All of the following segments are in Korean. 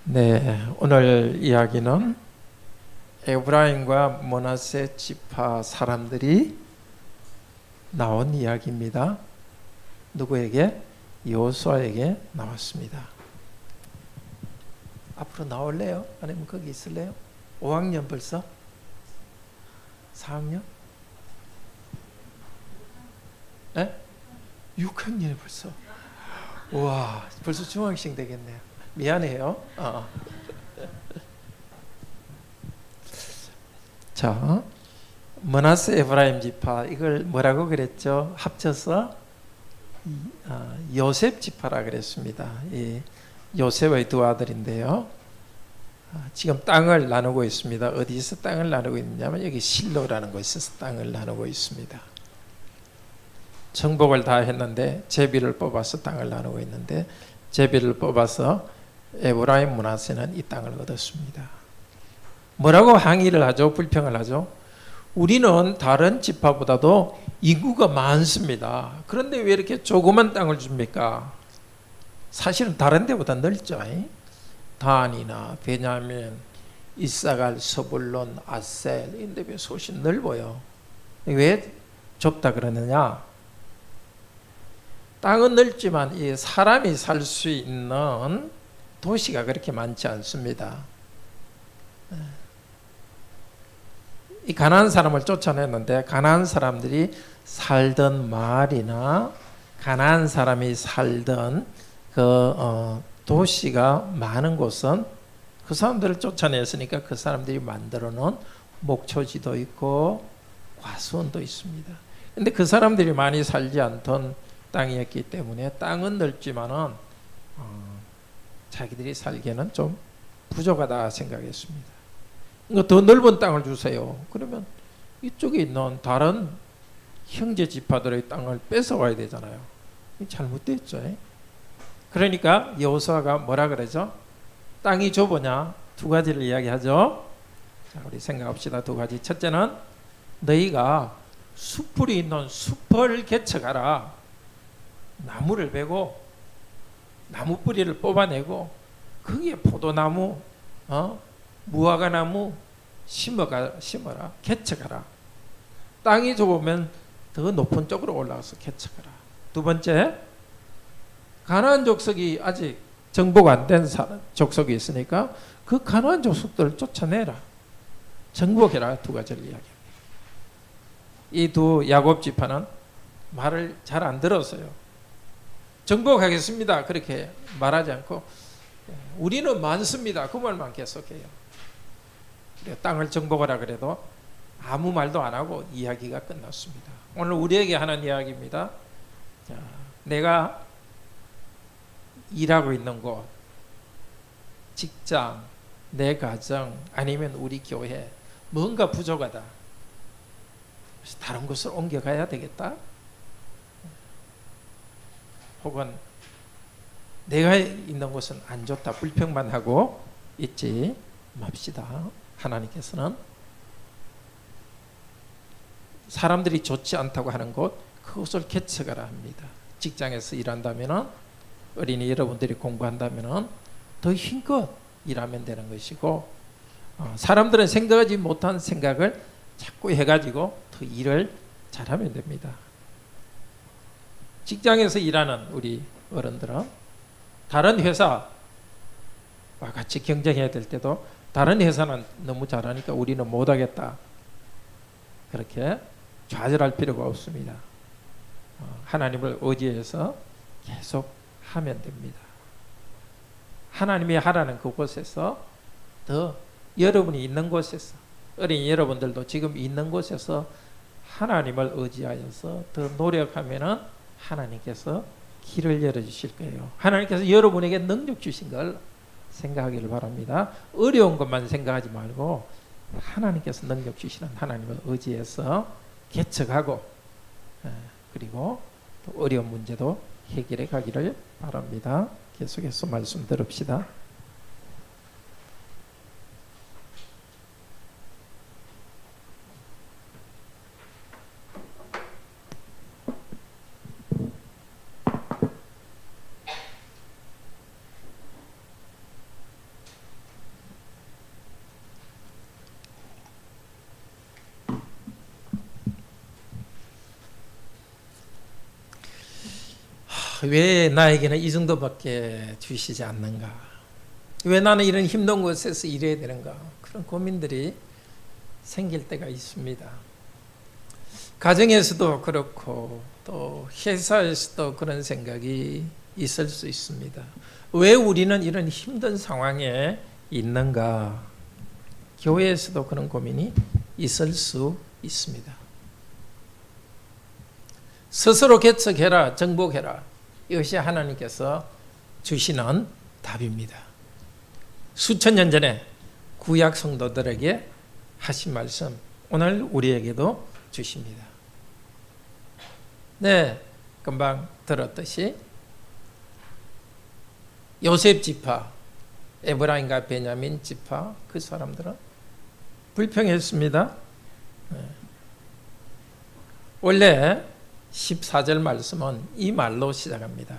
네, 오늘 이야기는 에브라임과 므낫세 지파 사람들이 나온 이야기입니다. 누구에게? 여호수아에게 나왔습니다. 앞으로 나올래요? 아니면 거기 있을래요? 5학년 벌써? 4학년? 네? 6학년이 벌써. 우와, 벌써 중학생 되겠네요. 미안해요. 자, 므낫세 에브라임 지파, 이걸 뭐라고 그랬죠? 합쳐서 요셉 지파라 그랬습니다. 이 요셉의 두 아들인데요. 지금 땅을 나누고 있습니다. 어디서 땅을 나누고 있느냐면 여기 실로라는 곳에서 땅을 나누고 있습니다. 정복을 다 했는데 제비를 뽑아서 땅을 나누고 있는데, 제비를 뽑아서 에브라임 므낫세는 이 땅을 얻었습니다. 뭐라고 항의를 하죠? 불평을 하죠? 우리는 다른 지파보다도 인구가 많습니다. 그런데 왜 이렇게 조그만 땅을 줍니까? 사실은 다른 데보다 넓죠. 단이나 베냐민, 이사갈, 서불론, 아셀 이런 데 비해서 훨씬 넓어요. 왜 좁다 그러느냐? 땅은 넓지만 이 사람이 살 수 있는 도시가 그렇게 많지 않습니다. 이 가난한 사람을 쫓아냈는데, 가난한 사람들이 살던 마을이나 가난한 사람이 살던 그 도시가 많은 곳은 그 사람들을 쫓아냈으니까 그 사람들이 만들어 놓은 목초지도 있고 과수원도 있습니다. 근데 그 사람들이 많이 살지 않던 땅이었기 때문에 땅은 넓지만은 자기들이 살기에는 좀 부족하다 생각했습니다. 더 넓은 땅을 주세요. 그러면 이쪽에 있는 다른 형제 지파들의 땅을 뺏어와야 되잖아요. 잘못됐죠. 그러니까 여호수아가 뭐라 그러죠? 땅이 좁으냐? 두 가지를 이야기하죠. 자, 우리 생각합시다. 두 가지. 첫째는 너희가 숲풀이 있는 숲을 개척하라. 나무를 베고 나무 뿌리를 뽑아내고 거기에 포도나무, 무화과나무 심어라. 개척하라. 땅이 좁으면 더 높은 쪽으로 올라가서 개척하라. 두 번째, 가나안 족속이 아직 정복 안 된 족속이 있으니까 그 가나안 족속들을 쫓아내라. 정복해라. 두 가지를 이야기합니다. 이 두 야곱 지파는 말을 잘 안 들었어요. 정복하겠습니다. 그렇게 말하지 않고 우리는 많습니다. 그 말만 계속해요. 땅을 정복하라 그래도 아무 말도 안 하고 이야기가 끝났습니다. 오늘 우리에게 하는 이야기입니다. 자, 내가 일하고 있는 곳, 직장, 내 가정, 아니면 우리 교회 뭔가 부족하다. 그래서 다른 곳으로 옮겨가야 되겠다. 혹은 내가 있는 곳은 안 좋다, 불평만 하고 있지 맙시다. 하나님께서는 사람들이 좋지 않다고 하는 곳, 그것을 개척하라 합니다. 직장에서 일한다면, 어린이 여러분들이 공부한다면 더 힘껏 일하면 되는 것이고, 사람들은 생각하지 못한 생각을 자꾸 해가지고 더 일을 잘하면 됩니다. 직장에서 일하는 우리 어른들은 다른 회사와 같이 경쟁해야 될 때도 다른 회사는 너무 잘하니까 우리는 못하겠다, 그렇게 좌절할 필요가 없습니다. 하나님을 의지해서 계속 하면 됩니다. 하나님이 하라는 그곳에서, 더 여러분이 있는 곳에서, 어린이 여러분들도 지금 있는 곳에서 하나님을 의지하여서 더 노력하면은 하나님께서 길을 열어주실 거예요. 하나님께서 여러분에게 능력 주신 걸 생각하기를 바랍니다. 어려운 것만 생각하지 말고 하나님께서 능력 주시는 하나님을 의지해서 개척하고, 그리고 또 어려운 문제도 해결해 가기를 바랍니다. 계속해서 말씀 들읍시다. 왜 나에게는 이 정도밖에 주시지 않는가? 왜 나는 이런 힘든 곳에서 일해야 되는가? 그런 고민들이 생길 때가 있습니다. 가정에서도 그렇고 또 회사에서도 그런 생각이 있을 수 있습니다. 왜 우리는 이런 힘든 상황에 있는가? 교회에서도 그런 고민이 있을 수 있습니다. 스스로 개척해라, 정복해라. 이것이 하나님께서 주시는 답입니다. 수천 년 전에 구약 성도들에게 하신 말씀, 오늘 우리에게도 주십니다. 네, 금방 들었듯이 요셉 지파, 에브라임과 베냐민 지파, 그 사람들은 불평했습니다. 네. 원래 14절 말씀은 이 말로 시작합니다.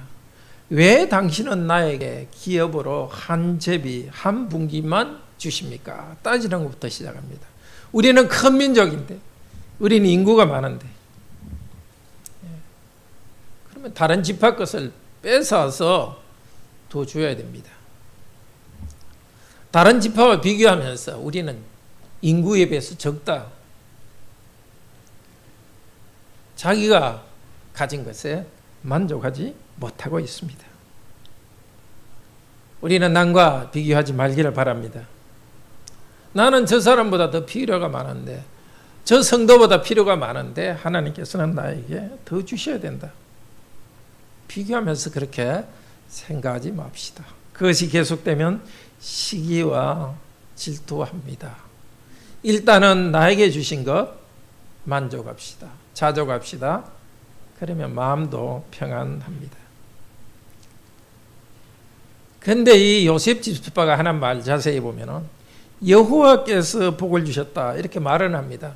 왜 당신은 나에게 기업으로 한 제비, 한 분기만 주십니까? 따지는 것부터 시작합니다. 우리는 큰 민족인데, 우리는 인구가 많은데, 그러면 다른 지파 것을 뺏어서 더 줘야 됩니다. 다른 지파와 비교하면서 우리는 인구에 비해서 적다. 자기가 가진 것에 만족하지 못하고 있습니다. 우리는 남과 비교하지 말기를 바랍니다. 나는 저 사람보다 더 필요가 많은데, 저 성도보다 필요가 많은데 하나님께서는 나에게 더 주셔야 된다. 비교하면서 그렇게 생각하지 맙시다. 그것이 계속되면 시기와 질투합니다. 일단은 나에게 주신 것 만족합시다. 자족합시다. 그러면 마음도 평안합니다. 그런데 이 요셉 지파가 하는 말 자세히 보면은 여호와께서 복을 주셨다 이렇게 말은 합니다.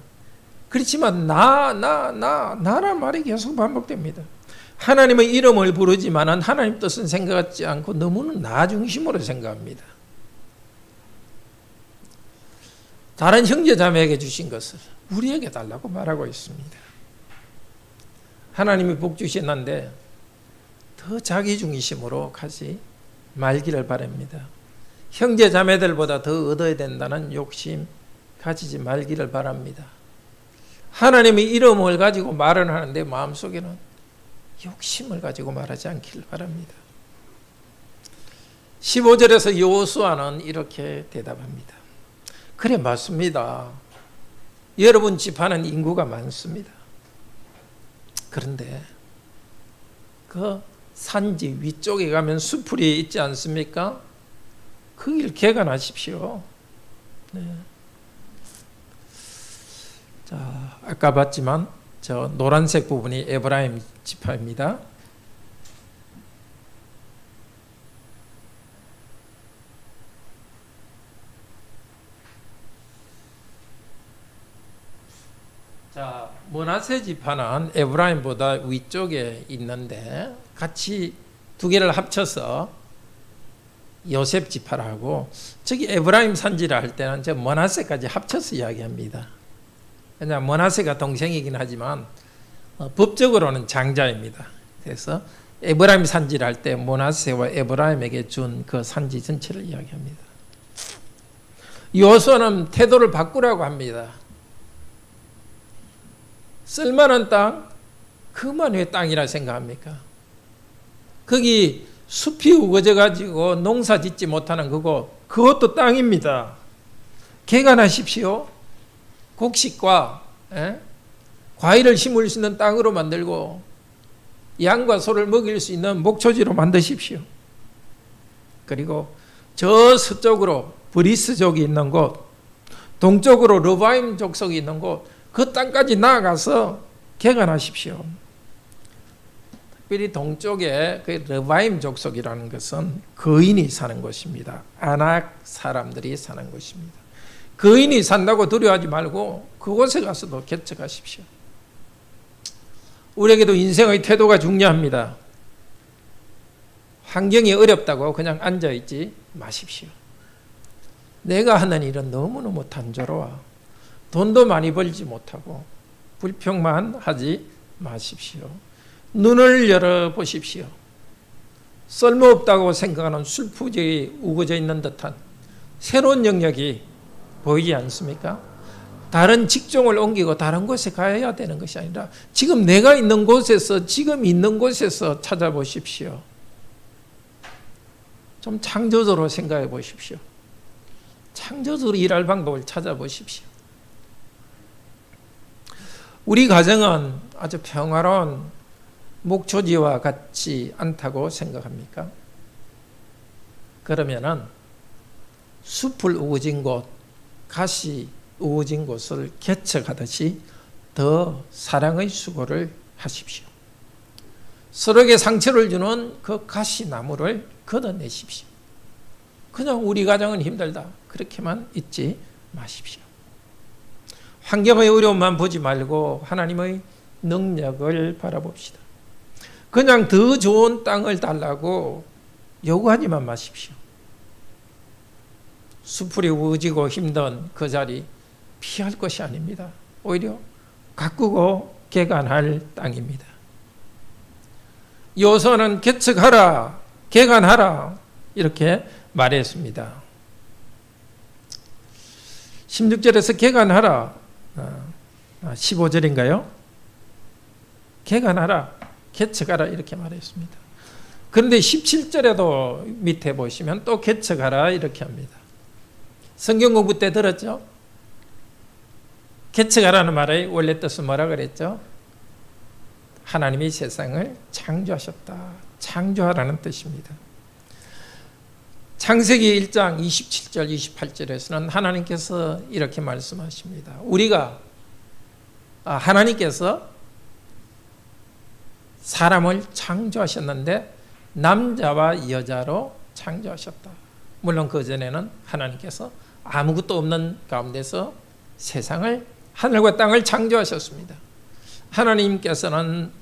그렇지만 나란 말이 계속 반복됩니다. 하나님의 이름을 부르지만은 하나님 뜻은 생각하지 않고 너무는 나 중심으로 생각합니다. 다른 형제 자매에게 주신 것을 우리에게 달라고 말하고 있습니다. 하나님이 복 주셨는데 더 자기 중심으로 가지 말기를 바랍니다. 형제 자매들보다 더 얻어야 된다는 욕심 가지지 말기를 바랍니다. 하나님의 이름을 가지고 말을 하는데 마음속에는 욕심을 가지고 말하지 않기를 바랍니다. 15절에서 여호수아는 이렇게 대답합니다. 그래, 맞습니다. 여러분 지파는 인구가 많습니다. 그런데 그 산지 위쪽에 가면 수풀이 있지 않습니까? 그 길 개간하십시오. 네. 자, 아까 봤지만 저 노란색 부분이 에브라임 지파입니다. 자, 므낫세 지파는 에브라임보다 위쪽에 있는데 같이 두 개를 합쳐서 요셉 지파라고, 저기 에브라임 산지라 할 때는 저 므낫세까지 합쳐서 이야기합니다. 그냥 므낫세가 동생이긴 하지만 법적으로는 장자입니다. 그래서 에브라임 산지를 할 때 므낫세와 에브라임에게 준 그 산지 전체를 이야기합니다. 여호수아는 태도를 바꾸라고 합니다. 쓸만한 땅, 그만 왜 땅이라 생각합니까? 거기 숲이 우거져 가지고 농사 짓지 못하는 그것도 땅입니다. 개간하십시오. 곡식과 과일을 심을 수 있는 땅으로 만들고 양과 소를 먹일 수 있는 목초지로 만드십시오. 그리고 저 서쪽으로 브리스족이 있는 곳, 동쪽으로 르바임 족속이 있는 곳, 그 땅까지 나아가서 개간하십시오. 특별히 동쪽에 그 르바임 족속이라는 것은 거인이 사는 곳입니다. 아낙 사람들이 사는 곳입니다. 거인이 산다고 두려워하지 말고 그곳에 가서도 개척하십시오. 우리에게도 인생의 태도가 중요합니다. 환경이 어렵다고 그냥 앉아있지 마십시오. 내가 하는 일은 너무너무 단조로워. 돈도 많이 벌지 못하고 불평만 하지 마십시오. 눈을 열어보십시오. 쓸모없다고 생각하는 술푸들이 우거져 있는 듯한 새로운 영역이 보이지 않습니까? 다른 직종을 옮기고 다른 곳에 가야 되는 것이 아니라 지금 내가 있는 곳에서 지금 있는 곳에서 찾아보십시오. 좀 창조적으로 생각해 보십시오. 창조적으로 일할 방법을 찾아보십시오. 우리 가정은 아주 평화로운 목초지와 같지 않다고 생각합니까? 그러면은 숲을 우거진 곳, 가시 우거진 곳을 개척하듯이 더 사랑의 수고를 하십시오. 서로에게 상처를 주는 그 가시나무를 걷어내십시오. 그냥 우리 가정은 힘들다 그렇게만 잊지 마십시오. 환경의 어려움만 보지 말고 하나님의 능력을 바라봅시다. 그냥 더 좋은 땅을 달라고 요구하지만 마십시오. 수풀이 우거지고 힘든 그 자리 피할 것이 아닙니다. 오히려 가꾸고 개간할 땅입니다. 여호수아는 개척하라, 개간하라 이렇게 말했습니다. 16절에서 개간하라, 15절인가요? 개간하라, 개척하라 이렇게 말했습니다. 그런데 17절에도 밑에 보시면 또 개척하라 이렇게 합니다. 성경 공부 때 들었죠? 개척하라는 말의 원래 뜻은 뭐라 그랬죠? 하나님이 세상을 창조하셨다. 창조하라는 뜻입니다. 창세기 1장 27절 28절에서는 하나님께서 이렇게 말씀하십니다. 하나님께서 사람을 창조하셨는데 남자와 여자로 창조하셨다. 물론 그전에는 하나님께서 아무것도 없는 가운데서 세상을, 하늘과 땅을 창조하셨습니다. 하나님께서는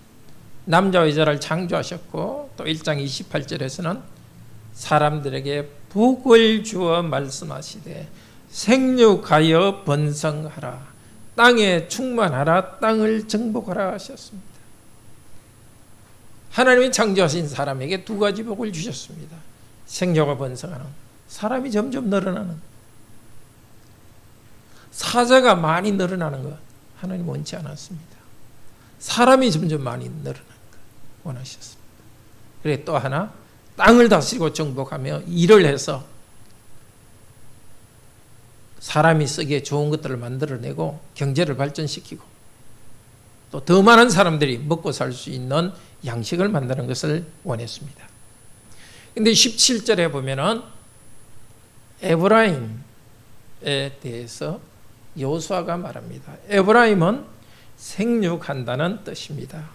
남자와 여자를 창조하셨고 또 1장 28절에서는 사람들에게 복을 주어 말씀하시되 생육하여 번성하라, 땅에 충만하라, 땅을 정복하라 하셨습니다. 하나님이 창조하신 사람에게 두 가지 복을 주셨습니다. 생육과 번성하는, 사람이 점점 늘어나는, 사자가 많이 늘어나는 것 하나님 원치 않았습니다. 사람이 점점 많이 늘어나는 것 원하셨습니다. 그래 또 하나, 땅을 다스리고 정복하며 일을 해서 사람이 쓰기에 좋은 것들을 만들어내고 경제를 발전시키고 또 더 많은 사람들이 먹고 살 수 있는 양식을 만드는 것을 원했습니다. 그런데 17절에 보면은 에브라임에 대해서 여호수아가 말합니다. 에브라임은 생육한다는 뜻입니다.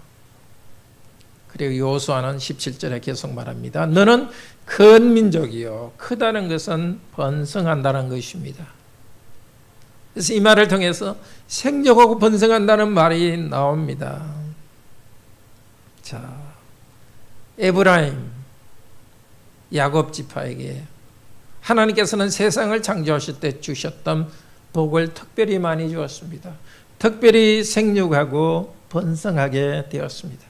그리고 여호수아는 17절에 계속 말합니다. 너는 큰 민족이요, 크다는 것은 번성한다는 것입니다. 그래서 이 말을 통해서 생육하고 번성한다는 말이 나옵니다. 자, 에브라임, 야곱 지파에게 하나님께서는 세상을 창조하실 때 주셨던 복을 특별히 많이 주었습니다. 특별히 생육하고 번성하게 되었습니다.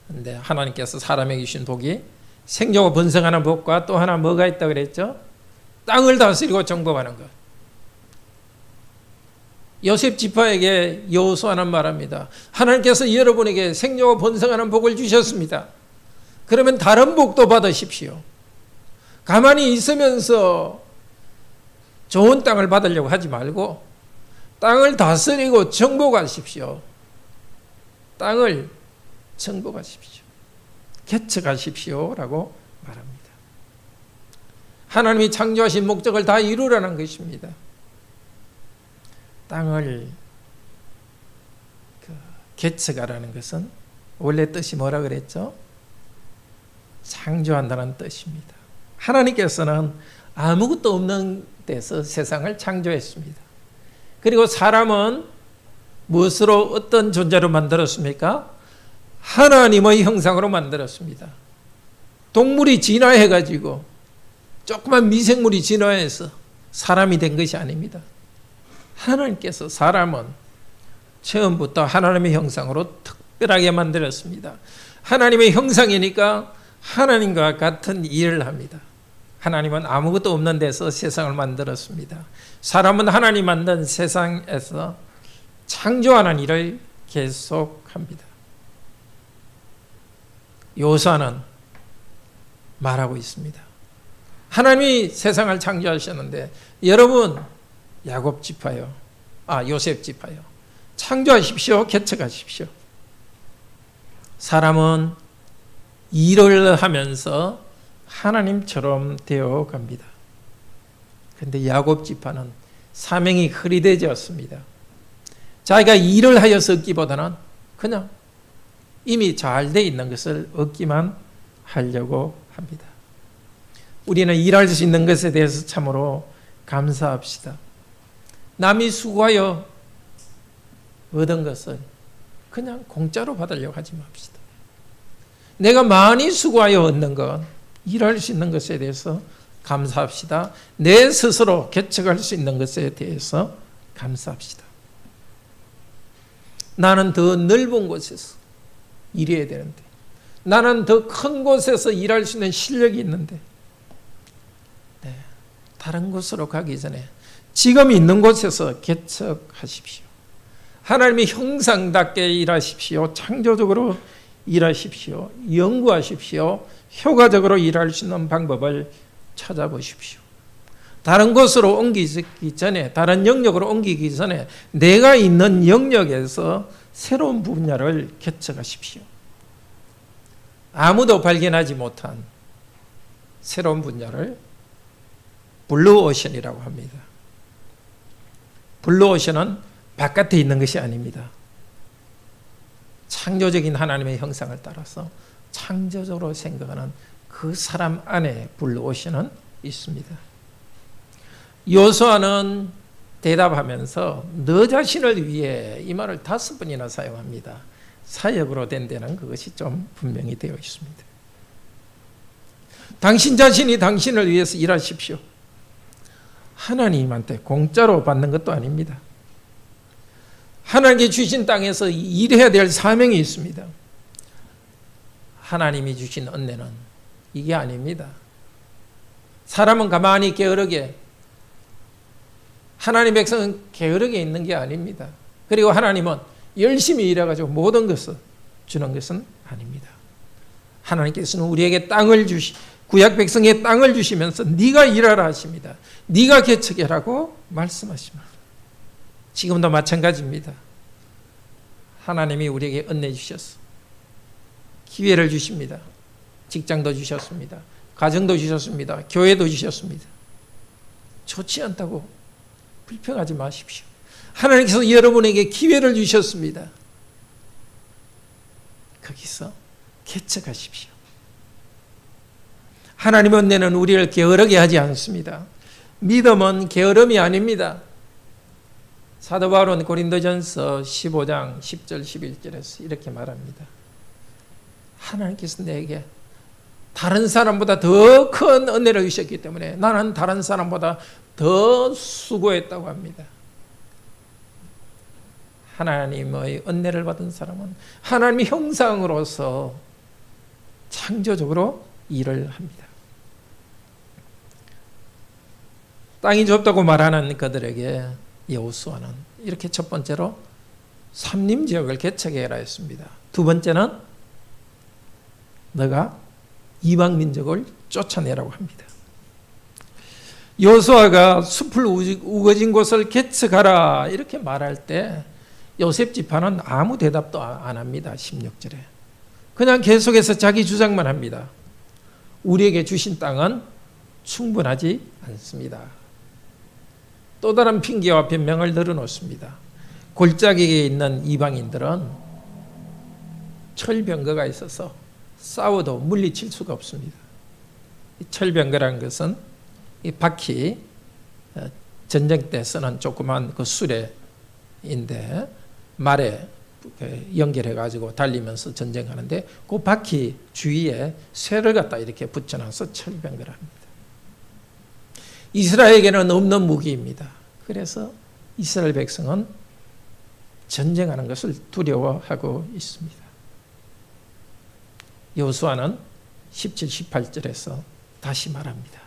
그런데 하나님께서 사람에게 주신 복이 생육하고 번성하는 복과 또 하나 뭐가 있다고 그랬죠? 땅을 다스리고 정복하는 것. 요셉 지파에게 여호수아는 말합니다. 하나님께서 여러분에게 생육하고 번성하는 복을 주셨습니다. 그러면 다른 복도 받으십시오. 가만히 있으면서 좋은 땅을 받으려고 하지 말고 땅을 다스리고 정복하십시오. 땅을 정복하십시오. 개척하십시오 라고 말합니다. 하나님이 창조하신 목적을 다 이루라는 것입니다. 땅을 개척하라는 것은 원래 뜻이 뭐라 그랬죠? 창조한다는 뜻입니다. 하나님께서는 아무것도 없는 데서 세상을 창조했습니다. 그리고 사람은 무엇으로, 어떤 존재로 만들었습니까? 하나님의 형상으로 만들었습니다. 동물이 진화해가지고 조그만 미생물이 진화해서 사람이 된 것이 아닙니다. 하나님께서 사람은 처음부터 하나님의 형상으로 특별하게 만들었습니다. 하나님의 형상이니까 하나님과 같은 일을 합니다. 하나님은 아무것도 없는 데서 세상을 만들었습니다. 사람은 하나님 만든 세상에서 창조하는 일을 계속합니다. 요수아는 말하고 있습니다. 하나님이 세상을 창조하셨는데 여러분 야곱 지파요, 요셉 지파요, 창조하십시오, 개척하십시오. 사람은 일을 하면서 하나님처럼 되어 갑니다. 그런데 야곱 지파는 사명이 흐리되졌습니다. 자기가 일을 하여서 얻기보다는 그냥 이미 잘 돼 있는 것을 얻기만 하려고 합니다. 우리는 일할 수 있는 것에 대해서 참으로 감사합시다. 남이 수고하여 얻은 것을 그냥 공짜로 받으려고 하지 맙시다. 내가 많이 수고하여 얻는 것, 일할 수 있는 것에 대해서 감사합시다. 내 스스로 개척할 수 있는 것에 대해서 감사합시다. 나는 더 넓은 곳에서 일해야 되는데, 나는 더 큰 곳에서 일할 수 있는 실력이 있는데, 다른 곳으로 가기 전에 지금 있는 곳에서 개척하십시오. 하나님의 형상답게 일하십시오. 창조적으로 일하십시오. 연구하십시오. 효과적으로 일할 수 있는 방법을 찾아보십시오. 다른 곳으로 옮기기 전에, 다른 영역으로 옮기기 전에 내가 있는 영역에서 새로운 분야를 개척하십시오. 아무도 발견하지 못한 새로운 분야를 블루오션이라고 합니다. 블루오션은 바깥에 있는 것이 아닙니다. 창조적인 하나님의 형상을 따라서 창조적으로 생각하는 그 사람 안에 블루오션은 있습니다. 요수아는 대답하면서 너 자신을 위해 이 말을 5번이나 사용합니다. 사역으로 된 데는 그것이 좀 분명히 되어 있습니다. 당신 자신이 당신을 위해서 일하십시오. 하나님한테 공짜로 받는 것도 아닙니다. 하나님께 주신 땅에서 일해야 될 사명이 있습니다. 하나님이 주신 은혜는 이게 아닙니다. 사람은 가만히 게으르게, 하나님 백성은 게으르게 있는 게 아닙니다. 그리고 하나님은 열심히 일해가지고 모든 것을 주는 것은 아닙니다. 하나님께서는 우리에게 땅을 구약 백성의 땅을 주시면서 네가 일하라 하십니다. 네가 개척해라고 말씀하십니다. 지금도 마찬가지입니다. 하나님이 우리에게 은혜 주셨어. 기회를 주십니다. 직장도 주셨습니다. 가정도 주셨습니다. 교회도 주셨습니다. 좋지 않다고 불평하지 마십시오. 하나님께서 여러분에게 기회를 주셨습니다. 거기서 개척하십시오. 하나님의 은혜는 우리를 게으르게 하지 않습니다. 믿음은 게으름이 아닙니다. 사도 바울은 고린도전서 15장 10절 11절에서 이렇게 말합니다. 하나님께서 내게 다른 사람보다 더 큰 은혜를 주셨기 때문에 나는 다른 사람보다 더 수고했다고 합니다. 하나님의 은혜를 받은 사람은 하나님의 형상으로서 창조적으로 일을 합니다. 땅이 좁다고 말하는 그들에게 여호수아는 이렇게 첫 번째로 삼림지역을 개척해라 했습니다. 두 번째는 너가 이방 민족을 쫓아내라고 합니다. 여호수아가 숲을 우거진 곳을 개척하라 이렇게 말할 때 요셉 지파는 아무 대답도 안 합니다. 16절에 그냥 계속해서 자기 주장만 합니다. 우리에게 주신 땅은 충분하지 않습니다. 또 다른 핑계와 변명을 늘어놓습니다. 골짜기에 있는 이방인들은 철병거가 있어서 싸워도 물리칠 수가 없습니다. 이 철병거라는 것은 이 바퀴, 전쟁 때 쓰는 조그만 그 수레인데 말에 연결해 가지고 달리면서 전쟁하는데 그 바퀴 주위에 쇠를 갖다 이렇게 붙여놔서 철병거를 합니다. 이스라엘에게는 없는 무기입니다. 그래서 이스라엘 백성은 전쟁하는 것을 두려워하고 있습니다. 여호수아는 17, 18절에서 다시 말합니다.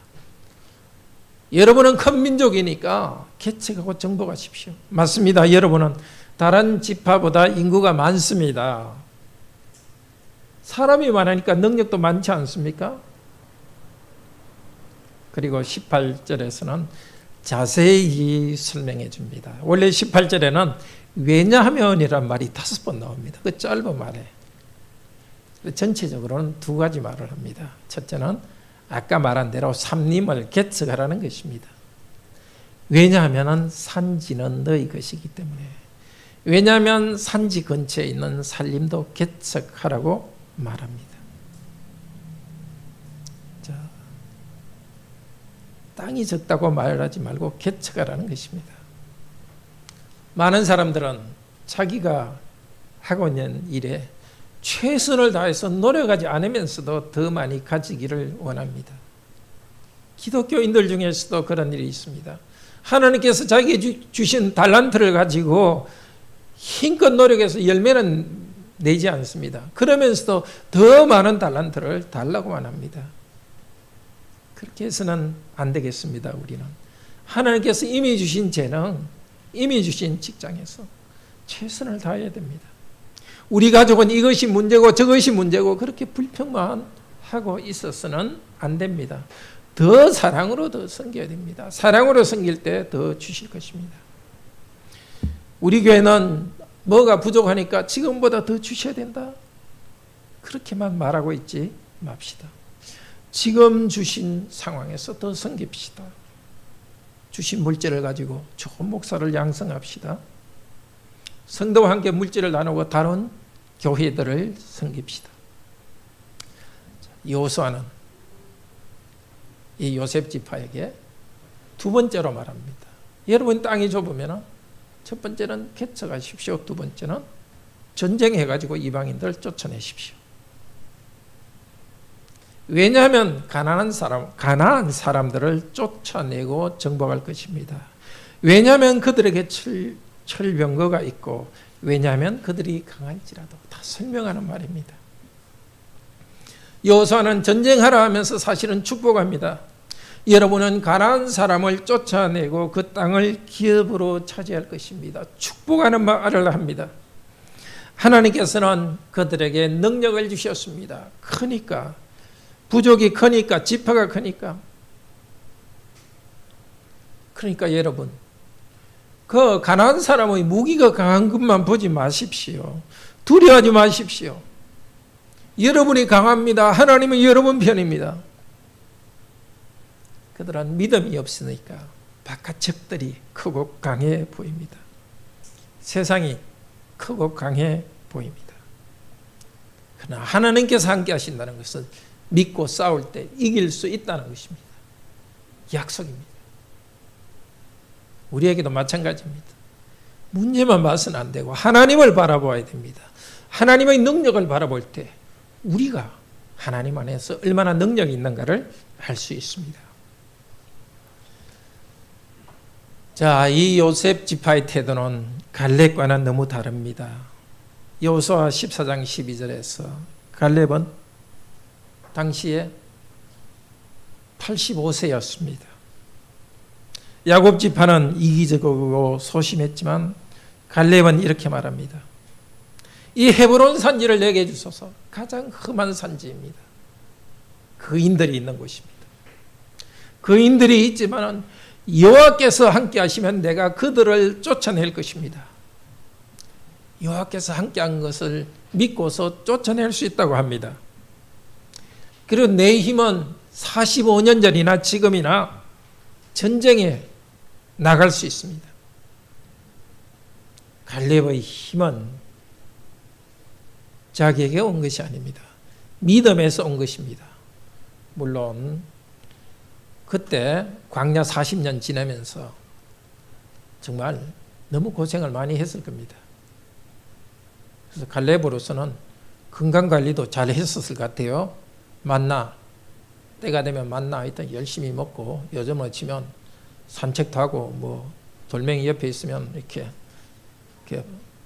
여러분은 큰 민족이니까 개척하고 정복하십시오. 맞습니다. 여러분은 다른 지파보다 인구가 많습니다. 사람이 많으니까 능력도 많지 않습니까? 그리고 18절에서는 자세히 설명해 줍니다. 원래 18절에는 왜냐하면이란 말이 5번 나옵니다. 그 짧은 말에. 전체적으로는 2가지 말을 합니다. 첫째는 아까 말한 대로 삼림을 개척하라는 것입니다. 왜냐하면 산지는 너희 것이기 때문에. 왜냐하면 산지 근처에 있는 산림도 개척하라고 말합니다. 자, 땅이 적다고 말하지 말고 개척하라는 것입니다. 많은 사람들은 자기가 하고 있는 일에 최선을 다해서 노력하지 않으면서도 더 많이 가지기를 원합니다. 기독교인들 중에서도 그런 일이 있습니다. 하나님께서 자기에게 주신 달란트를 가지고 힘껏 노력해서 열매는 내지 않습니다. 그러면서도 더 많은 달란트를 달라고만 합니다. 그렇게 해서는 안 되겠습니다. 우리는 하나님께서 이미 주신 재능, 이미 주신 직장에서 최선을 다해야 됩니다. 우리 가족은 이것이 문제고 저것이 문제고 그렇게 불평만 하고 있어서는 안 됩니다. 더 사랑으로 더 섬겨야 됩니다. 사랑으로 섬길 때 더 주실 것입니다. 우리 교회는 뭐가 부족하니까 지금보다 더 주셔야 된다. 그렇게만 말하고 있지 맙시다. 지금 주신 상황에서 더 섬깁시다. 주신 물질을 가지고 좋은 목사를 양성합시다. 성도와 함께 물질을 나누고 다른 교회들을 섬깁시다. 여호수아는 이 요셉 지파에게 2번째로 말합니다. 여러분 땅이 좁으면 첫 번째는 개척하십시오. 2번째는 전쟁해가지고 이방인들 쫓아내십시오. 왜냐하면 가나안 사람들을 쫓아내고 정복할 것입니다. 왜냐하면 그들에게 철병거가 있고 왜냐하면 그들이 강할지라도 다 설명하는 말입니다. 여호수아는 전쟁하라 하면서 사실은 축복합니다. 여러분은 가나안 사람을 쫓아내고 그 땅을 기업으로 차지할 것입니다. 축복하는 말을 합니다. 하나님께서는 그들에게 능력을 주셨습니다. 크니까, 부족이 크니까, 지파가 크니까. 그러니까 여러분, 그 가나안 사람의 무기가 강한 것만 보지 마십시오. 두려워하지 마십시오. 여러분이 강합니다. 하나님은 여러분 편입니다. 그들은 믿음이 없으니까 바깥 적들이 크고 강해 보입니다. 세상이 크고 강해 보입니다. 그러나 하나님께서 함께 하신다는 것은 믿고 싸울 때 이길 수 있다는 것입니다. 약속입니다. 우리에게도 마찬가지입니다. 문제만 봐서는 안 되고 하나님을 바라봐야 됩니다. 하나님의 능력을 바라볼 때 우리가 하나님 안에서 얼마나 능력이 있는가를 알 수 있습니다. 자, 이 요셉 지파의 태도는 갈렙과는 너무 다릅니다. 여호수아 14장 12절에서 갈렙은 당시에 85세였습니다. 야곱 지파는 이기적이고 소심했지만 갈렙은 이렇게 말합니다. 이 헤브론 산지를 내게 주소서. 가장 험한 산지입니다. 거인들이 있는 곳입니다. 거인들이 있지만 여호와께서 함께 하시면 내가 그들을 쫓아낼 것입니다. 여호와께서 함께한 것을 믿고서 쫓아낼 수 있다고 합니다. 그리고 내 힘은 45년 전이나 지금이나 전쟁에 나갈 수 있습니다. 갈렙의 힘은 자기에게 온 것이 아닙니다. 믿음에서 온 것입니다. 물론 그때 광야 40년 지나면서 정말 너무 고생을 많이 했을 겁니다. 그래서 갈렙으로서는 건강관리도 잘 했었을 것 같아요. 만나, 때가 되면 만나 하여튼 열심히 먹고 요즘은 치면 산책도 하고 뭐 돌멩이 옆에 있으면 이렇게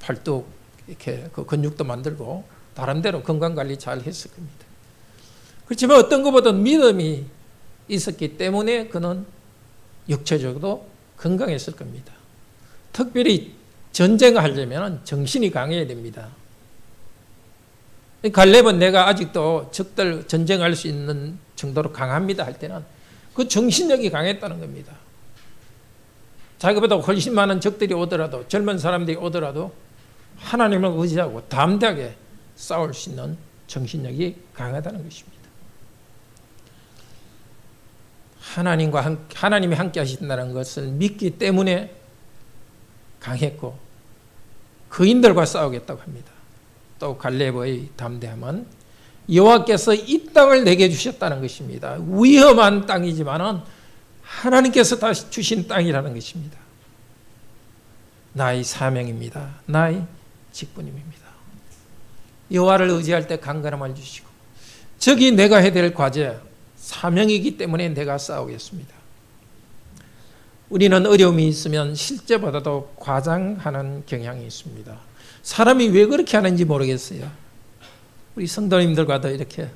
팔뚝 이렇게 그 근육도 만들고 나름대로 건강관리 잘 했을 겁니다. 그렇지만 어떤 것보다 믿음이 있었기 때문에 그는 육체적으로 건강했을 겁니다. 특별히 전쟁하려면 정신이 강해야 됩니다. 갈렙은 내가 아직도 적들 전쟁할 수 있는 정도로 강합니다 할 때는 그 정신력이 강했다는 겁니다. 자기보다 훨씬 많은 적들이 오더라도, 젊은 사람들이 오더라도 하나님을 의지하고 담대하게 싸울 수 있는 정신력이 강하다는 것입니다. 하나님이 함께 하신다는 것을 믿기 때문에 강했고 거인들과 싸우겠다고 합니다. 또 갈렙의 담대함은 여호와께서 이 땅을 내게 주셨다는 것입니다. 위험한 땅이지만은 하나님께서 다시 주신 땅이라는 것입니다. 나의 사명입니다. 나의 직분입니다. 여호와를 의지할 때 강건함을 주시고 저기 내가 해야 될 과제, 사명이기 때문에 내가 싸우겠습니다. 우리는 어려움이 있으면 실제보다도 과장하는 경향이 있습니다. 사람이 왜 그렇게 하는지 모르겠어요. 우리 성도님들과도 이렇게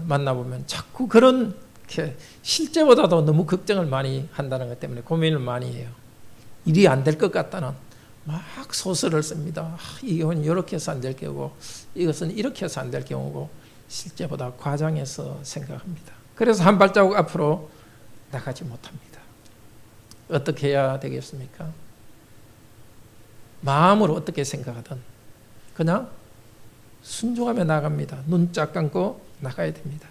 만나보면 자꾸 그렇게 실제보다도 너무 걱정을 많이 한다는 것 때문에 고민을 많이 해요. 일이 안 될 것 같다는 막 소설을 씁니다. 이건 이렇게 해서 안 될 경우고 이것은 이렇게 해서 안 될 경우고 실제보다 과장해서 생각합니다. 그래서 한 발자국 앞으로 나가지 못합니다. 어떻게 해야 되겠습니까? 마음으로 어떻게 생각하든 그냥 순종하며 나갑니다. 눈 짝 감고 나가야 됩니다.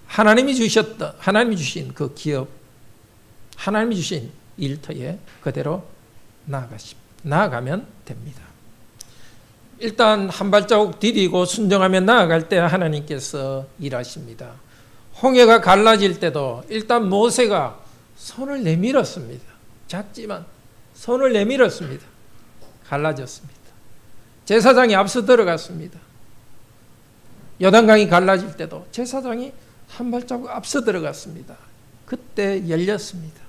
하나님이 주신 그 기업, 하나님이 주신 일터에 그대로 나아가면 됩니다. 일단 한 발자국 디디고 순종하며 나아갈 때 하나님께서 일하십니다. 홍해가 갈라질 때도 일단 모세가 손을 내밀었습니다. 작지만 손을 내밀었습니다. 갈라졌습니다. 제사장이 앞서 들어갔습니다. 요단강이 갈라질 때도 제사장이 한 발자국 앞서 들어갔습니다. 그때 열렸습니다.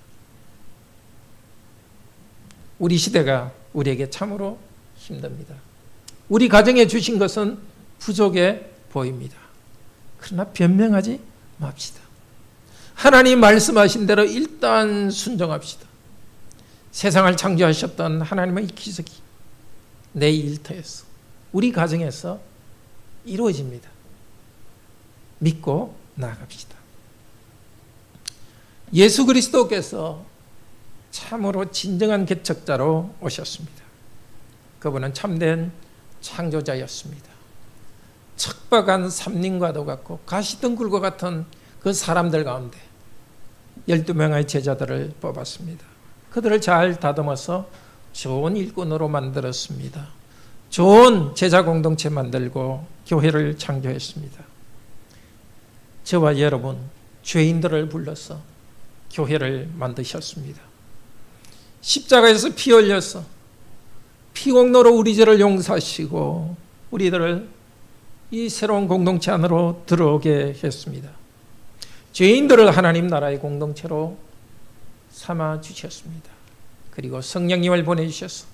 우리 시대가 우리에게 참으로 힘듭니다. 우리 가정에 주신 것은 부족해 보입니다. 그러나 변명하지 맙시다. 하나님 말씀하신 대로 일단 순종합시다. 세상을 창조하셨던 하나님의 기적이 내 일터에서, 우리 가정에서 이루어집니다. 믿고 나아갑시다. 예수 그리스도께서 참으로 진정한 개척자로 오셨습니다. 그분은 참된 창조자였습니다. 척박한 삼림과도 같고 가시덩굴과 같은 그 사람들 가운데 12명의 제자들을 뽑았습니다. 그들을 잘 다듬어서 좋은 일꾼으로 만들었습니다. 좋은 제자 공동체 만들고 교회를 창조했습니다. 저와 여러분 죄인들을 불러서 교회를 만드셨습니다. 십자가에서 피 흘려서 피공로로 우리 죄를 용서하시고 우리들을 이 새로운 공동체 안으로 들어오게 했습니다. 죄인들을 하나님 나라의 공동체로 삼아 주셨습니다. 그리고 성령님을 보내주셔서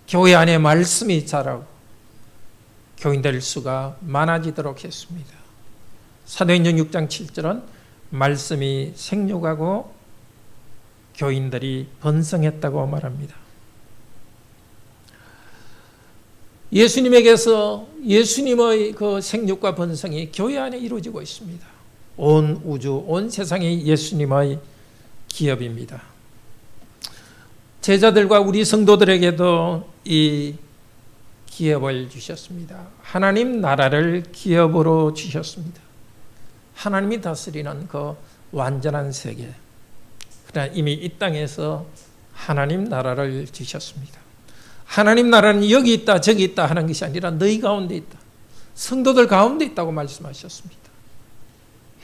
교회 안에 말씀이 자라고 교인들 수가 많아지도록 했습니다. 사도행전 6장 7절은 말씀이 생육하고 교인들이 번성했다고 말합니다. 예수님에게서 예수님의 그 생육과 번성이 교회 안에 이루어지고 있습니다. 온 우주, 온 세상이 예수님의 기업입니다. 제자들과 우리 성도들에게도 이 기업을 주셨습니다. 하나님 나라를 기업으로 주셨습니다. 하나님이 다스리는 그 완전한 세계. 그러나 이미 이 땅에서 하나님 나라를 주셨습니다. 하나님 나라는 여기 있다 저기 있다 하는 것이 아니라 너희 가운데 있다. 성도들 가운데 있다고 말씀하셨습니다.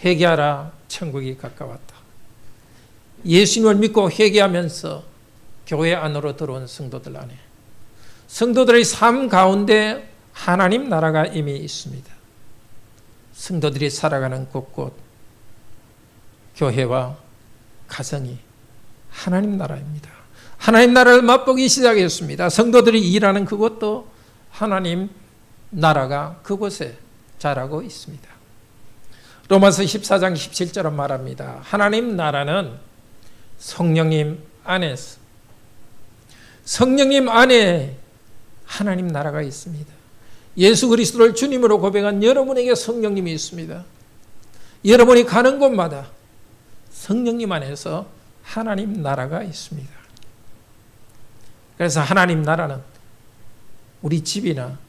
회개하라 천국이 가까웠다. 예수님을 믿고 회개하면서 교회 안으로 들어온 성도들 안에 성도들의 삶 가운데 하나님 나라가 이미 있습니다. 성도들이 살아가는 곳곳 교회와 가정이 하나님 나라입니다. 하나님 나라를 맛보기 시작했습니다. 성도들이 일하는 그곳도 하나님 나라가 그곳에 자라고 있습니다. 로마서 14장 17절은 말합니다. 하나님 나라는 성령님 안에서, 성령님 안에 하나님 나라가 있습니다. 예수 그리스도를 주님으로 고백한 여러분에게 성령님이 있습니다. 여러분이 가는 곳마다 성령님 안에서 하나님 나라가 있습니다. 그래서 하나님 나라는 우리 집이나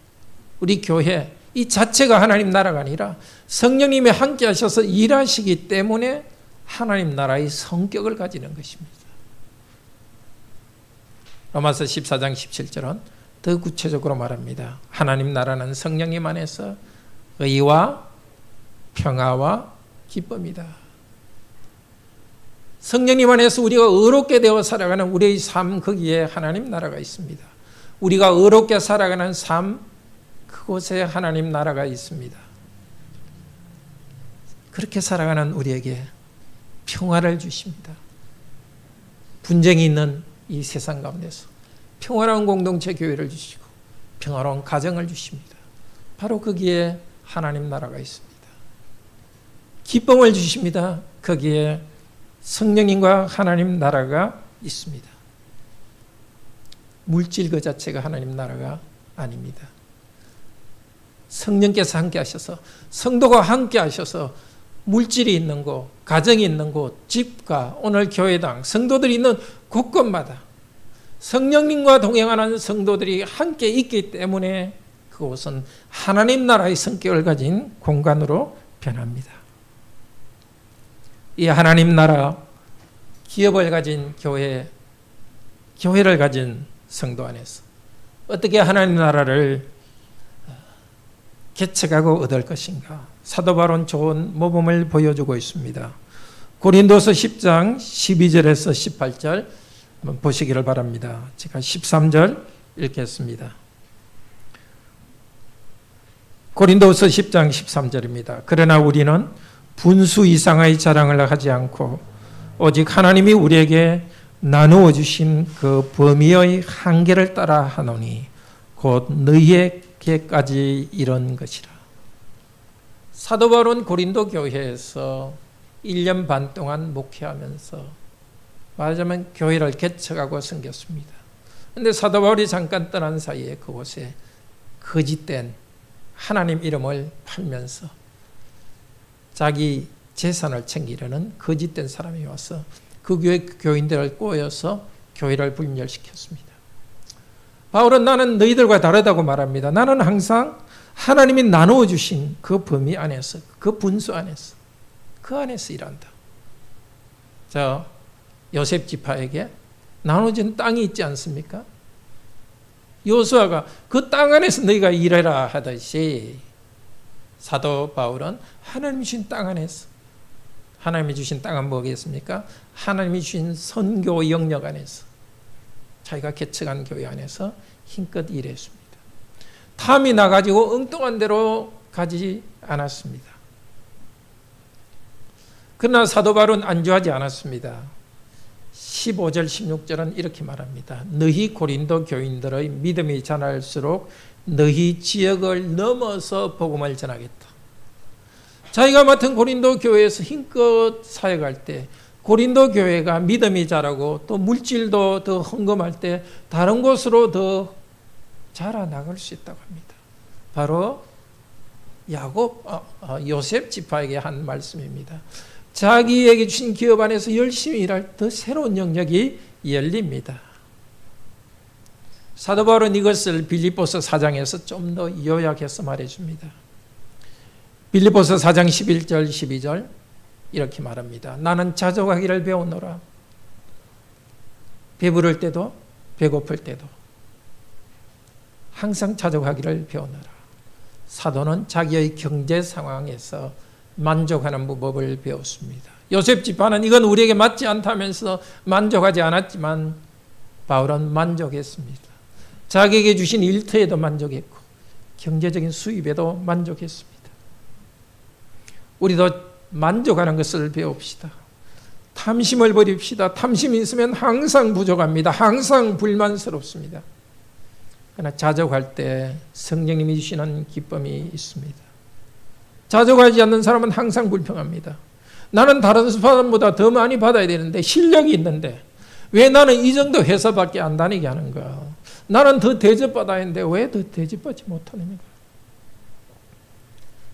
우리 교회 이 자체가 하나님 나라가 아니라 성령님이 함께 하셔서 일하시기 때문에 하나님 나라의 성격을 가지는 것입니다. 로마서 14장 17절은 더 구체적으로 말합니다. 하나님 나라는 성령님 안에서 의와 평화와 기쁨이다. 성령님 안에서 우리가 의롭게 되어 살아가는 우리의 삶, 거기에 하나님 나라가 있습니다. 우리가 의롭게 살아가는 삶, 그곳에 하나님 나라가 있습니다. 그렇게 살아가는 우리에게 평화를 주십니다. 분쟁이 있는 이 세상 가운데서 평화로운 공동체 교회를 주시고 평화로운 가정을 주십니다. 바로 거기에 하나님 나라가 있습니다. 기쁨을 주십니다. 거기에 성령님과 하나님 나라가 있습니다. 물질 그 자체가 하나님 나라가 아닙니다. 성령께서 함께 하셔서, 성도가 함께 하셔서 물질이 있는 곳, 가정이 있는 곳, 집과 오늘 교회당, 성도들이 있는 곳곳마다 성령님과 동행하는 성도들이 함께 있기 때문에 그곳은 하나님 나라의 성격을 가진 공간으로 변합니다. 이 하나님 나라, 기업을 가진 교회, 교회를 가진 성도 안에서 어떻게 하나님 나라를 개척하고 얻을 것인가? 사도 바울은 좋은 모범을 보여주고 있습니다. 고린도서 10장 12절에서 18절 한번 보시기를 바랍니다. 제가 13절 읽겠습니다. 고린도서 10장 13절입니다. 그러나 우리는 분수 이상의 자랑을 하지 않고 오직 하나님이 우리에게 나누어 주신 그 범위의 한계를 따라 하노니 곧 너희에게까지 이런 것이라. 사도 바울은 고린도 교회에서 1년 반 동안 목회하면서 말하자면 교회를 개척하고 섬겼습니다. 그런데 사도 바울이 잠깐 떠난 사이에 그곳에 거짓된 하나님 이름을 팔면서 자기 재산을 챙기려는 거짓된 사람이 와서 그 교회 교인들을 꼬여서 교회를 분열시켰습니다. 바울은 나는 너희들과 다르다고 말합니다. 나는 항상 하나님이 나누어 주신 그 범위 안에서, 그 분수 안에서, 그 안에서 일한다. 자, 요셉 지파에게 나눠진 땅이 있지 않습니까? 요수아가 그 땅 안에서 너희가 일해라 하듯이 사도 바울은 하나님이 주신 땅 안에서, 하나님이 주신 땅은 뭐겠습니까? 하나님이 주신 선교 영역 안에서, 자기가 개척한 교회 안에서 힘껏 일했습니다. 탐이 나가지고 엉뚱한 대로 가지 않았습니다. 그러나 사도 바울은 안주하지 않았습니다. 15절 16절은 이렇게 말합니다. 너희 고린도 교인들의 믿음이 자랄수록 너희 지역을 넘어서 복음을 전하겠다. 자기가 맡은 고린도 교회에서 힘껏 사역할 때 고린도 교회가 믿음이 자라고 또 물질도 더 헌금할 때 다른 곳으로 더 자라나갈 수 있다고 합니다. 바로 요셉 지파에게 한 말씀입니다. 자기에게 주신 기업 안에서 열심히 일할 더 새로운 영역이 열립니다. 사도 바울은 이것을 빌립보서 4장에서 좀 더 요약해서 말해줍니다. 빌립보서 4장 11절 12절 이렇게 말합니다. 나는 자족하기를 배우노라. 배부를 때도 배고플 때도 항상 자족하기를 배우노라. 사도는 자기의 경제 상황에서 만족하는 법을 배웠습니다. 요셉 지파는 이건 우리에게 맞지 않다면서 만족하지 않았지만 바울은 만족했습니다. 자기에게 주신 일터에도 만족했고 경제적인 수입에도 만족했습니다. 우리도 만족하는 것을 배웁시다. 탐심을 버립시다. 탐심이 있으면 항상 부족합니다. 항상 불만스럽습니다. 그러나 자족할 때 성령님이 주시는 기쁨이 있습니다. 자족하지 않는 사람은 항상 불평합니다. 나는 다른 사람보다 더 많이 받아야 되는데, 실력이 있는데 왜 나는 이 정도 회사밖에 안 다니게 하는가? 나는 더 대접받아야 하는데 왜 더 대접받지 못하느냐?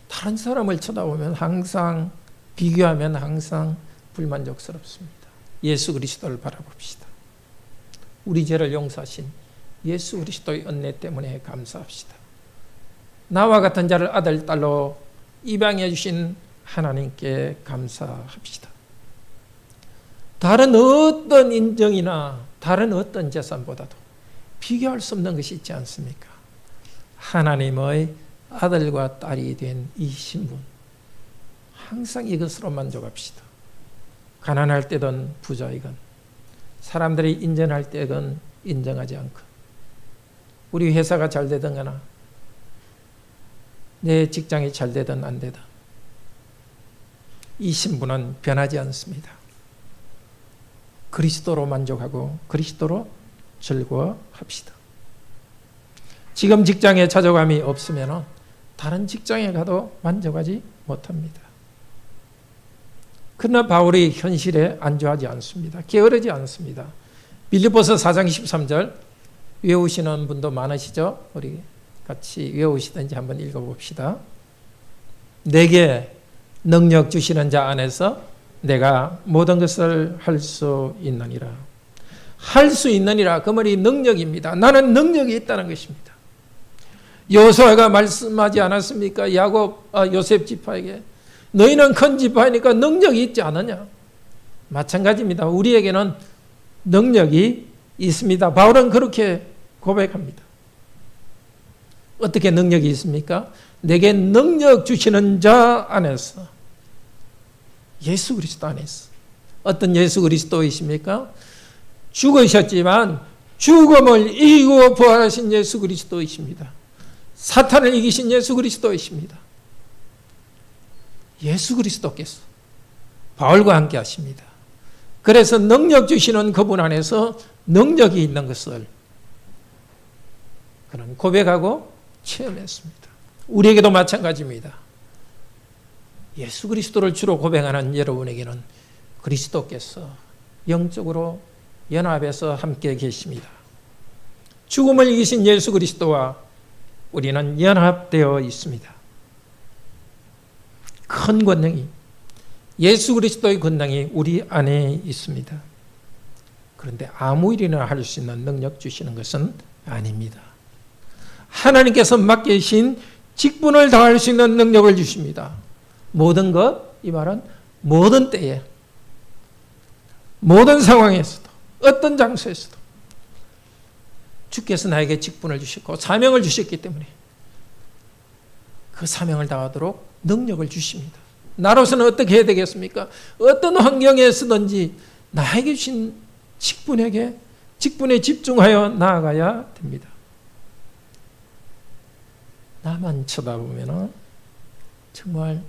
다른 사람을 쳐다보면 항상, 비교하면 항상 불만족스럽습니다. 예수 그리스도를 바라봅시다. 우리 죄를 용서하신 예수 그리스도의 은혜 때문에 감사합시다. 나와 같은 자를 아들, 딸로 입양해 주신 하나님께 감사합시다. 다른 어떤 인정이나 다른 어떤 재산보다도 비교할 수 없는 것이 있지 않습니까? 하나님의 아들과 딸이 된 이 신분, 항상 이것으로 만족합시다. 가난할 때든 부자이건, 사람들이 인정할 때든 인정하지 않건, 우리 회사가 잘 되든 거나 내 직장이 잘 되든 안 되든 이 신분은 변하지 않습니다. 그리스도로 만족하고 그리스도로 즐거워합시다. 지금 직장에 찾아감이 없으면 다른 직장에 가도 만족하지 못합니다. 그러나 바울이 현실에 안주하지 않습니다. 게으르지 않습니다. 빌립보서 4장 13절 외우시는 분도 많으시죠? 우리 같이 외우시든지 한번 읽어봅시다. 내게 능력 주시는 자 안에서 내가 모든 것을 할 수 있느니라. 할 수 있느니라. 그 말이 능력입니다. 나는 능력이 있다는 것입니다. 여호수아가 말씀하지 않았습니까? 요셉 지파에게 너희는 큰 지파이니까 능력이 있지 않느냐? 마찬가지입니다. 우리에게는 능력이 있습니다. 바울은 그렇게 고백합니다. 어떻게 능력이 있습니까? 내게 능력 주시는 자 안에서, 예수 그리스도 안에서. 어떤 예수 그리스도이십니까? 죽으셨지만 죽음을 이기고 부활하신 예수 그리스도이십니다. 사탄을 이기신 예수 그리스도이십니다. 예수 그리스도께서 바울과 함께 하십니다. 그래서 능력 주시는 그분 안에서 능력이 있는 것을 그는 고백하고 체험했습니다. 우리에게도 마찬가지입니다. 예수 그리스도를 주로 고백하는 여러분에게는 그리스도께서 영적으로 연합해서 함께 계십니다. 죽음을 이기신 예수 그리스도와 우리는 연합되어 있습니다. 큰 권능이, 예수 그리스도의 권능이 우리 안에 있습니다. 그런데 아무 일이나 할 수 있는 능력 주시는 것은 아닙니다. 하나님께서 맡기신 직분을 다할 수 있는 능력을 주십니다. 모든 것, 이 말은 모든 때에, 모든 상황에서도, 어떤 장소에서도 주께서 나에게 직분을 주셨고 사명을 주셨기 때문에 그 사명을 다하도록 능력을 주십니다. 나로서는 어떻게 해야 되겠습니까? 어떤 환경에서든지 나에게 주신 직분에 집중하여 나아가야 됩니다. 나만 쳐다보면 정말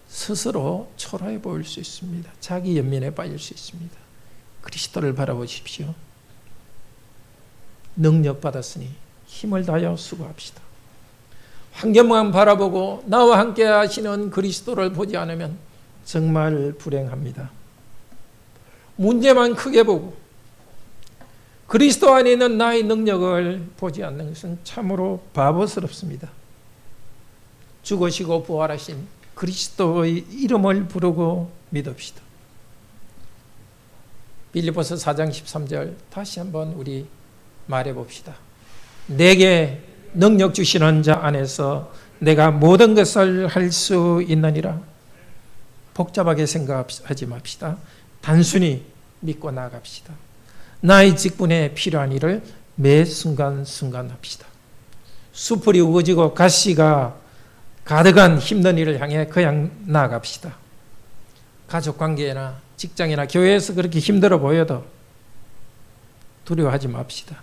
스스로 초라해 보일 수 있습니다. 자기 연민에 빠질 수 있습니다. 그리스도를 바라보십시오. 능력 받았으니 힘을 다하여 수고합시다. 환경만 바라보고 나와 함께 하시는 그리스도를 보지 않으면 정말 불행합니다. 문제만 크게 보고 그리스도 안에 있는 나의 능력을 보지 않는 것은 참으로 바보스럽습니다. 죽으시고 부활하신 그리스도의 이름을 부르고 믿읍시다. 빌립보서 4장 13절 다시 한번 우리 말해봅시다. 내게 능력 주시는 자 안에서 내가 모든 것을 할 수 있느니라. 복잡하게 생각하지 맙시다. 단순히 믿고 나아갑시다. 나의 직분에 필요한 일을 매 순간순간 합시다. 수풀이 우거지고 가시가 가득한 힘든 일을 향해 그냥 나아갑시다. 가족관계나 직장이나 교회에서 그렇게 힘들어 보여도 두려워하지 맙시다.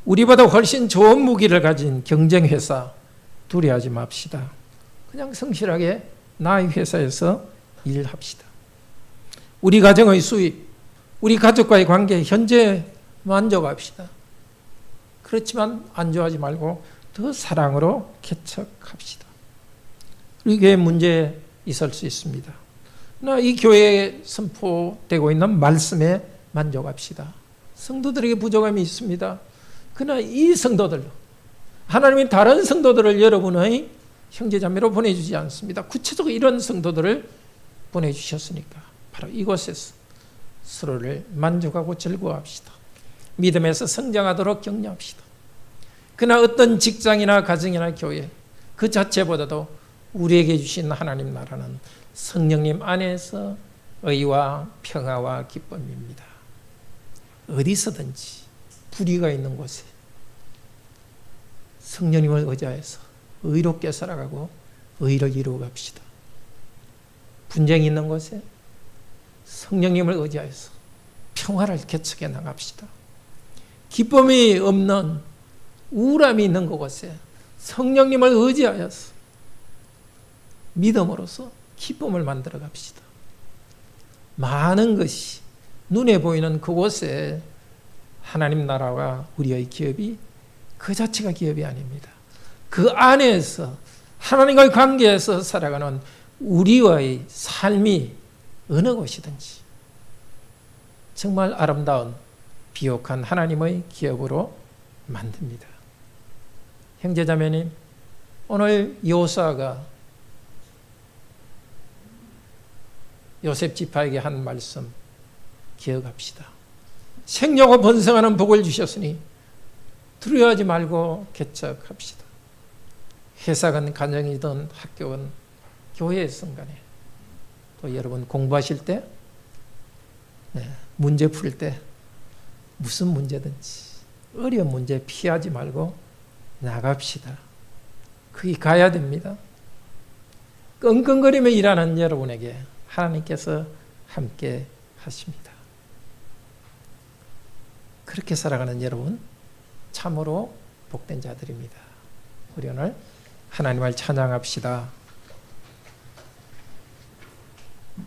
우리보다 훨씬 좋은 무기를 가진 경쟁회사 두려워하지 맙시다. 그냥 성실하게 나의 회사에서 일합시다. 우리 가정의 수입, 우리 가족과의 관계 현재 만족합시다. 그렇지만 안주하지 말고 더 사랑으로 개척합시다. 이게 문제 있을 수 있습니다. 그러나 이 교회에 선포되고 있는 말씀에 만족합시다. 성도들에게 부족함이 있습니다. 그러나 이 성도들로 하나님이 다른 성도들을 여러분의 형제자매로 보내주지 않습니다. 구체적으로 이런 성도들을 보내주셨으니까 바로 이곳에서 서로를 만족하고 즐거워합시다. 믿음에서 성장하도록 격려합시다. 그러나 어떤 직장이나 가정이나 교회 그 자체보다도 우리에게 주신 하나님 나라는 성령님 안에서 의와 평화와 기쁨입니다. 어디서든지 불의가 있는 곳에 성령님을 의지해서 의롭게 살아가고 의를 이루어갑시다. 분쟁이 있는 곳에 성령님을 의지해서 평화를 개척해 나갑시다. 기쁨이 없는 우울함이 있는 그곳에 성령님을 의지하여서 믿음으로써 기쁨을 만들어 갑시다. 많은 것이 눈에 보이는 그곳에 하나님 나라와 우리의 기업이 그 자체가 기업이 아닙니다. 그 안에서 하나님과의 관계에서 살아가는 우리의 삶이 어느 곳이든지 정말 아름다운 비옥한 하나님의 기업으로 만듭니다. 형제자매님, 오늘 여호수아가 요셉 지파에게 한 말씀 기억합시다. 생육하고 번성하는 복을 주셨으니 두려워하지 말고 개척합시다. 회사건 가정이든 학교건 교회에선 간에 또 여러분 공부하실 때 문제 풀 때 무슨 문제든지 어려운 문제 피하지 말고 나갑시다. 거기 가야 됩니다. 끙끙거리며 일하는 여러분에게 하나님께서 함께 하십니다. 그렇게 살아가는 여러분 참으로 복된 자들입니다. 우리 오늘 하나님을 찬양합시다.